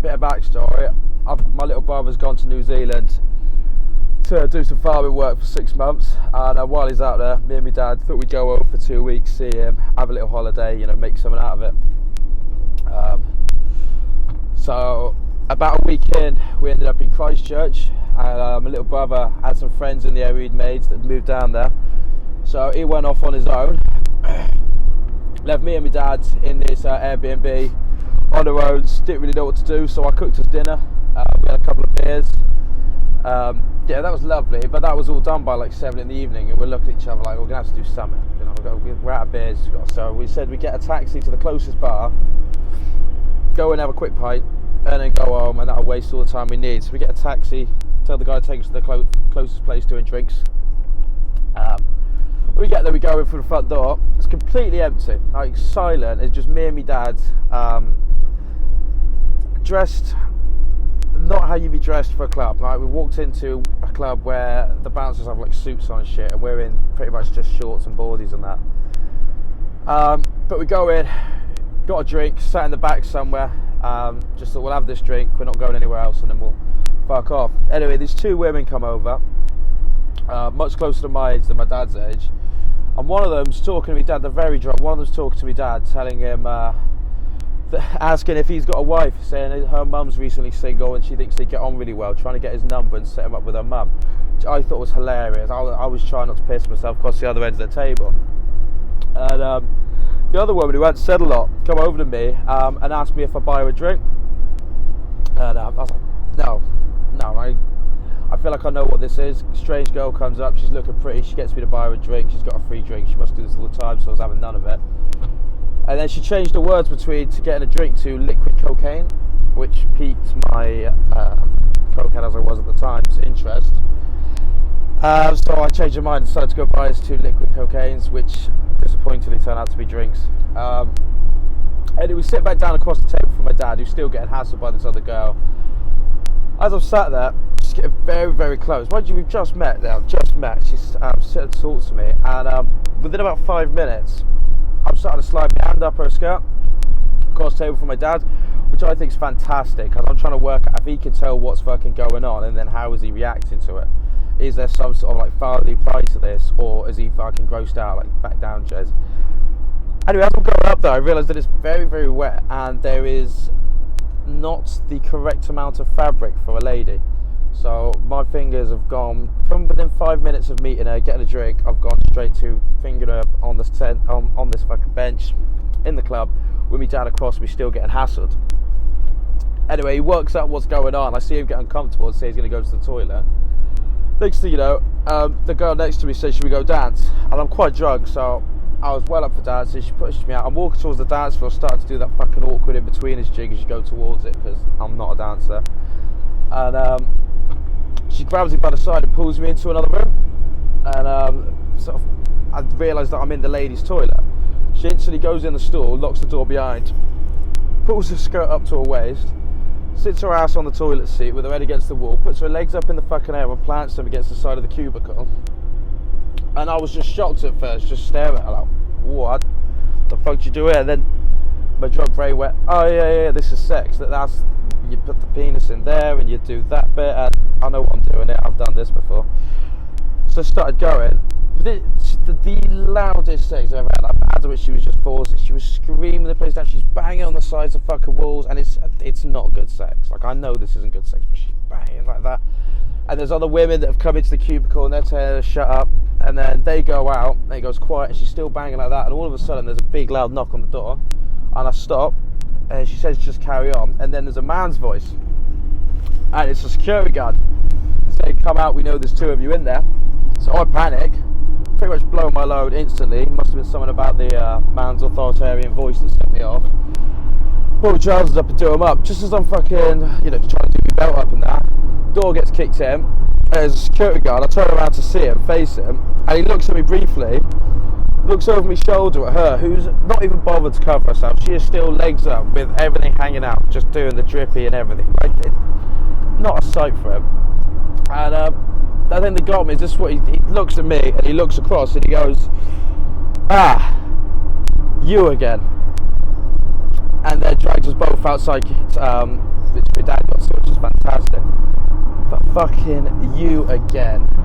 bit of backstory. My little brother's gone to New Zealand to do some farming work for 6 months, and while he's out there, me and my dad thought we'd go over for 2 weeks, see him, have a little holiday, make something out of it. So about a week in, we ended up in Christchurch, and my little brother had some friends in the area he'd made that moved down there, so he went off on his own, left me and my dad in this Airbnb on our own. Didn't really know what to do, so I cooked us dinner. We had a couple of beers. Yeah, that was lovely, but that was all done by like 7 in the evening, and we're looking at each other like, we're gonna have to do something. We're out of beers, so we said we'd get a taxi to the closest bar, go and have a quick pint, and then go home, and that'll waste all the time we need. So we get a taxi, tell the guy to take us to the closest place doing drinks. We get there, we go in through the front door. It's completely empty, like silent. It's just me and my dad, dressed not how you'd be dressed for a club. Like, we walked into a club where the bouncers have like suits on and shit, and we're in pretty much just shorts and boardies and that. But we go in, got a drink, sat in the back somewhere. Just thought, we'll have this drink, we're not going anywhere else, and then we'll fuck off. Anyway, these 2 women come over, much closer to my age than my dad's age, and one of them's talking to me dad. They're very drunk. One of them's talking to me dad, telling him, asking if he's got a wife, saying her mum's recently single and she thinks they get on really well, trying to get his number and set him up with her mum, which I thought was hilarious. I was trying not to piss myself across the other end of the table, and the other woman, who hadn't said a lot, come over to me and asked me if I'd buy her a drink, and I was like, no, I feel like I know what this is. Strange girl comes up, she's looking pretty, she gets me to buy her a drink, she's got a free drink, she must do this all the time, so I was having none of it. And then she changed the words between to getting a drink to liquid cocaine, which piqued my cokehead as I was at the time's interest. So I changed my mind and decided to go buy us 2 liquid cocaines, which disappointingly turned out to be drinks. Anyway, we sit back down across the table from my dad, who's still getting hassled by this other girl. As I'm sat there, she's getting very, very close. Mind you, we've just met now, She's sitting to talk to me, and within about 5 minutes, I'm starting to slide my hand up her skirt across the table from my dad, which I think is fantastic, because I'm trying to work out if he can tell what's fucking going on, and then how is he reacting to it. Is there some sort of like fatherly pride to this, or is he fucking grossed out, like back down, Jez? Anyway, as I'm going up there, I realise that it's very, very wet, and there is not the correct amount of fabric for a lady. So my fingers have gone, from within 5 minutes of meeting her, getting a drink, I've gone straight to fingering her on this on this fucking bench in the club with me dad across me, still getting hassled. Anyway, he works out what's going on. I see him get uncomfortable and say he's going to go to the toilet. Next thing you know, the girl next to me says, should we go dance? And I'm quite drunk, so I was well up for dancing. She pushed me out. I'm walking towards the dance floor, starting to do that fucking awkward in between as jig as you go towards it, because I'm not a dancer. And she grabs me by the side and pulls me into another room, and I realise that I'm in the ladies' toilet. She instantly goes in the stall, locks the door behind, pulls her skirt up to her waist, sits her ass on the toilet seat with her head against the wall, puts her legs up in the fucking air and plants them against the side of the cubicle. And I was just shocked at first, just staring at her like, what the fuck did you do here? And then my drunk brain went, oh yeah, this is sex. That's you put the penis in there and you do that bit, and I know what I'm doing it, I've done this before. So I started going. The loudest sex I've ever had. After which she was just forced. She was screaming the place down. She's banging on the sides of fucking walls, and it's not good sex. Like, I know this isn't good sex, but she's banging like that. And there's other women that have come into the cubicle and they're telling her to shut up, and then they go out and it goes quiet and she's still banging like that, and all of a sudden there's a big loud knock on the door, and I stop and she says just carry on, and then there's a man's voice, and it's a security guard saying, come out, we know there's 2 of you in there. So I panic, pretty much blow my load instantly. Must have been something about the man's authoritarian voice that set me off. Pull the trousers up and do them up. Just as I'm fucking, trying to do my belt up and that, door gets kicked in. There's a security guard. I turn around to see him, face him, and he looks at me briefly, looks over my shoulder at her, who's not even bothered to cover herself. She is still legs up with everything hanging out, just doing the drippy and everything. Like, not a sight for him. And I think that got me is just what he looks at me and he looks across and he goes, you again. And then dragged us both outside, literally fantastic. But fucking you again.